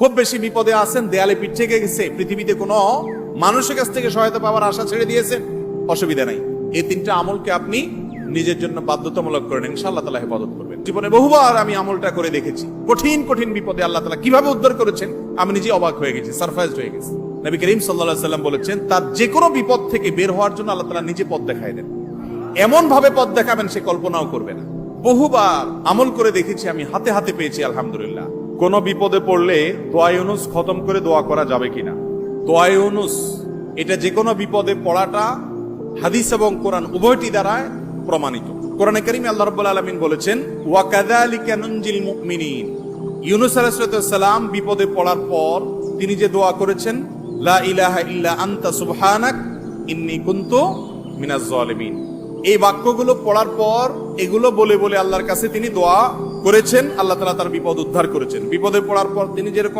খুব বেশি বিপদে আছেন, দেয়ালে পিঠ থেকে গেছে, পৃথিবীতে কোনো মানুষের কাছ থেকে সহায়তা পাওয়ার আশা ছেড়ে দিয়েছেন, অসুবিধা নাই। এই তিনটা আমলকে আপনি নিজের জন্য বাধ্যতামূলক করেন, ইনশাআল্লাহ তাআলা হেফাজত করবেন। জীবনে বহুবার আমি আমলটা করে দেখেছি। কঠিন কঠিন বিপদে আল্লাহ তাআলা কিভাবে উদ্ধার করেছেন আমি নিজে অবাক হয়ে গেছি, সারপ্রাইজড হয়ে গেছি। নবী করিম সাল্লাল্লাহু আলাইহি ওয়াসাল্লাম বলেছেন, তার যে কোনো বিপদ থেকে বের হওয়ার জন্য আল্লাহ তাআলা নিজে পথ দেখায় দেন। এমন ভাবে পথ দেখাবেন সে কল্পনাও করবে না। বহুবার আমল করে দেখেছি আমি, হাতে হাতে পেয়েছি আলহামদুলিল্লাহ। কোন বিপদে পড়লে দোয়া ইউনুস খতম করে দোয়া করা যাবে কিনা? দোয়া ইউনুস এটা যে কোনো বিপদে পড়াটা হাদিস এবং কোরআন উভয়টি দ্বারা প্রমাণিত। কোরআনে কারীমে আল্লাহ রাব্বুল আলামিন বলেছেন, ওয়া কাযালিকা নুনজিল মুমিনিন। ইউনুস আলাইহিস সালাম বিপদে পড়ার পর তিনি যে দোয়া করেছেন, লা ইলাহা ইল্লা আনতা সুবহানাক ইন্নী কুনতু মিনাজ জালিমিন, এই বাক্যগুলো পড়ার পর এগুলো বলে বলে আল্লাহর কাছে তিনি দোয়া করেছেন, আল্লাহ তাআলা তার বিপদ উদ্ধার করেছেন। বিপদে পড়ার পর তিনি যেরকম